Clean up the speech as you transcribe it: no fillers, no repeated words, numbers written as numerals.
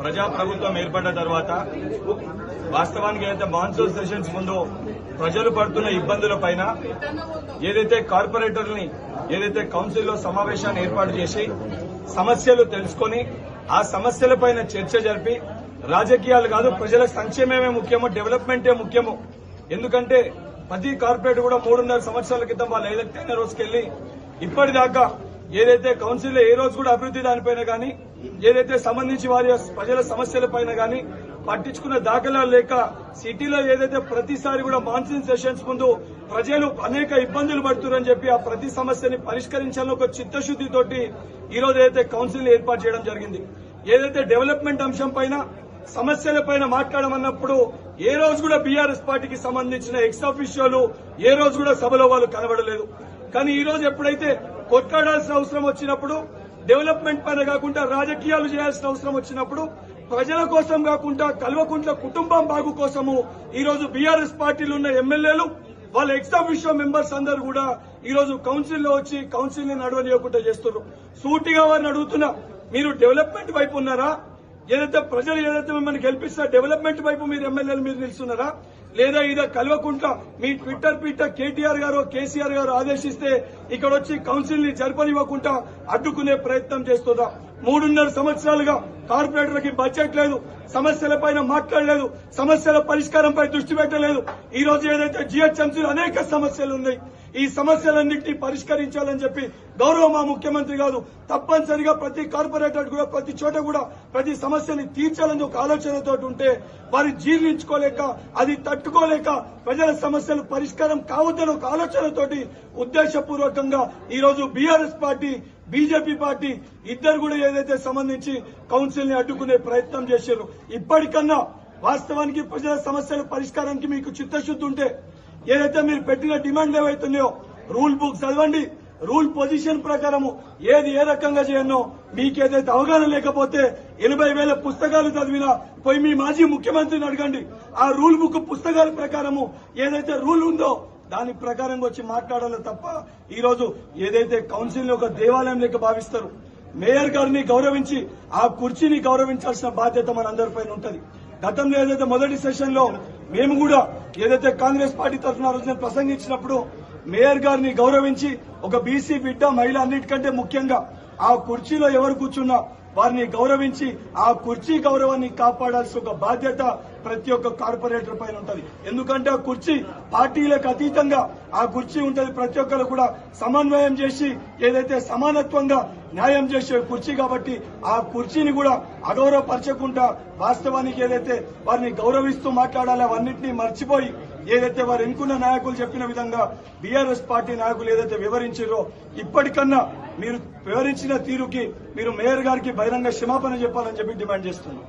ప్రజాప్రభుత్వం ఏర్పడ్డ తర్వాత వాస్తవానికి ఏదైతే మాన్సూన్ సెషన్స్ ముందు ప్రజలు పడుతున్న ఇబ్బందుల పైన ఏదైతే కార్పొరేటర్ని ఏదైతే కౌన్సిల్లో సమావేశాన్ని ఏర్పాటు చేసి సమస్యలు తెలుసుకుని ఆ సమస్యలపైన చర్చ జరిపి రాజకీయాలు కాదు ప్రజల సంక్షేమమే ముఖ్యమో డెవలప్మెంటే ముఖ్యమో. ఎందుకంటే ప్రతి కార్పొరేట్ కూడా 3.5 సంవత్సరాల క్రితం వాళ్ళు ఎలక్ట్ అయిన రోజుకెళ్లి ఇప్పటిదాకా ఏదైతే కౌన్సిల్లో ఏ రోజు కూడా అభివృద్ది దానిపైన గానీ ఏదైతే సంబంధించి వారి ప్రజల సమస్యలపైన గానీ పట్టించుకున్న దాఖలాలు లేక సిటీలో ఏదైతే ప్రతిసారి కూడా మాన్సూన్ సెషన్స్ ముందు ప్రజలు అనేక ఇబ్బందులు పడుతున్నారని చెప్పి ఆ ప్రతి సమస్యని పరిష్కరించాలని ఒక చిత్తశుద్దితోటి ఈ రోజు ఏదైతే కౌన్సిల్ ఏర్పాటు చేయడం జరిగింది. ఏదైతే డెవలప్మెంట్ అంశం పైన సమస్యలపైన మాట్లాడమన్నప్పుడు ఏ రోజు కూడా బీఆర్ఎస్ పార్టీకి సంబంధించిన ఎక్స్ ఆఫీషియోలు ఏ రోజు కూడా సభలో వాళ్ళు కనబడలేదు. కానీ ఈ రోజు ఎప్పుడైతే కొట్లాడాల్సిన అవసరం వచ్చినప్పుడు డెవలప్మెంట్ పైన కాకుండా రాజకీయాలు చేయాల్సిన అవసరం వచ్చినప్పుడు ప్రజల కోసం కాకుండా కల్వకుంట్ల కుటుంబం బాగు కోసము ఈ రోజు బీఆర్ఎస్ పార్టీలో ఉన్న ఎమ్మెల్యేలు వాళ్ళ ఎక్స్ ఆఫీషియో మెంబర్స్ అందరూ కూడా ఈ రోజు కౌన్సిల్లో వచ్చి కౌన్సిల్ ని నడవనీయకుండా చేస్తున్నారు. సూటిగా వారిని అడుగుతున్నా, మీరు డెవలప్మెంట్ వైపు ఉన్నారా? ఏదైతే ప్రజలు ఏదైతే మిమ్మల్ని గెలిపిస్తారో డెవలప్మెంట్ వైపు మీరు ఎమ్మెల్యేలు మీరు నిలుస్తున్నారా? లేదా ఇదే కల్వకుంట్ల మీ ట్విట్టర్ పీటర్ కేటీఆర్ గారు కేసీఆర్ గారు ఆదేశిస్తే ఇక్కడ వచ్చి కౌన్సిల్ ని జరపనివ్వకుండా అడ్డుకునే ప్రయత్నం చేస్తుందా? 3.5 సంవత్సరాలుగా కార్పొరేటర్లకి బడ్జెట్ లేదు, సమస్యలపైన మాట్లాడలేదు, సమస్యల పరిష్కారంపై దృష్టి పెట్టలేదు. ఈ రోజు ఏదైతే జీహెచ్ఎంసీలో అనేక సమస్యలు ఉన్నాయి, ఈ సమస్యలన్నింటినీ పరిష్కరించాలని చెప్పి గౌరవ మా ముఖ్యమంత్రి గారు తప్పనిసరిగా ప్రతి కార్పొరేటర్ కూడా ప్రతి చోట కూడా ప్రతి సమస్యని తీర్చాలని ఒక ఆలోచనతో ఉంటే వారి జీర్ణించుకోలేక అది తట్టుకోలేక ప్రజల సమస్యలు పరిష్కారం కావద్దని ఒక ఆలోచనతోటి ఉద్దేశపూర్వకంగా ఈ రోజు బీఆర్ఎస్ పార్టీ బీజేపీ పార్టీ ఇద్దరు కూడా ఏదైతే సంబంధించి కౌన్సిల్ ని అడ్డుకునే ప్రయత్నం చేశారు. ఇప్పటికన్నా వాస్తవానికి ప్రజల సమస్యల పరిష్కారానికి మీకు చిత్తశుద్ధి ఉంటే ఏదైతే మీరు పెట్టిన డిమాండ్లు ఏవైతున్నాయో రూల్ బుక్ చదవండి, రూల్ పొజిషన్ ప్రకారము ఏది ఏ రకంగా చేయనో మీకేదైతే అవగాహన లేకపోతే 80,000 పుస్తకాలు చదివినా పోయి మీ మాజీ ముఖ్యమంత్రిని అడగండి. ఆ రూల్ బుక్ పుస్తకాల ప్రకారము ఏదైతే రూల్ ఉందో దాని ప్రకారంగా వచ్చి మాట్లాడాలి తప్ప ఈ రోజు ఏదైతే కౌన్సిల్ ఒక దేవాలయం లెక్క భావిస్తారు. మేయర్ గారిని గౌరవించి ఆ కుర్చీని గౌరవించాల్సిన బాధ్యత మనందరిపైన ఉంటది. గతంలో ఏదైతే మొదటి సెషన్ లో మేము కూడా ఏదైతే కాంగ్రెస్ పార్టీ తరఫున రోజున ప్రసంగించినప్పుడు మేయర్ గారిని గౌరవించి ఒక బీసీ బిడ్డ మహిళ అన్నిటికంటే ముఖ్యంగా ఆ కుర్చీలో ఎవరు కూర్చున్నా వారిని గౌరవించి ఆ కుర్చీ గౌరవాన్ని కాపాడాల్సిన ఒక బాధ్యత ప్రతి ఒక్క కార్పొరేటర్ పైన ఉంటది. ఎందుకంటే ఆ కుర్చీ పార్టీలకు అతీతంగా ఆ కుర్చీ ఉంటది. ప్రతి ఒక్కరు కూడా సమన్వయం చేసి ఏదైతే సమానత్వంగా న్యాయం చేసే కుర్చీ కాబట్టి ఆ కుర్చీని కూడా అగౌరవపరచకుండా వాస్తవానికి ఏదైతే వారిని గౌరవిస్తూ మాట్లాడాలి అవన్నింటినీ మర్చిపోయి ఏదైతే వారు ఎన్నుకున్న నాయకులు చెప్పిన విధంగా బీఆర్ఎస్ పార్టీ నాయకులు ఏదైతే వివరించారో ఇప్పటికన్నా మీరు వివరించిన తీరుకి మీరు మేయర్ గారికి బహిరంగ క్షమాపణ చెప్పాలని చెప్పి డిమాండ్ చేస్తున్నాం.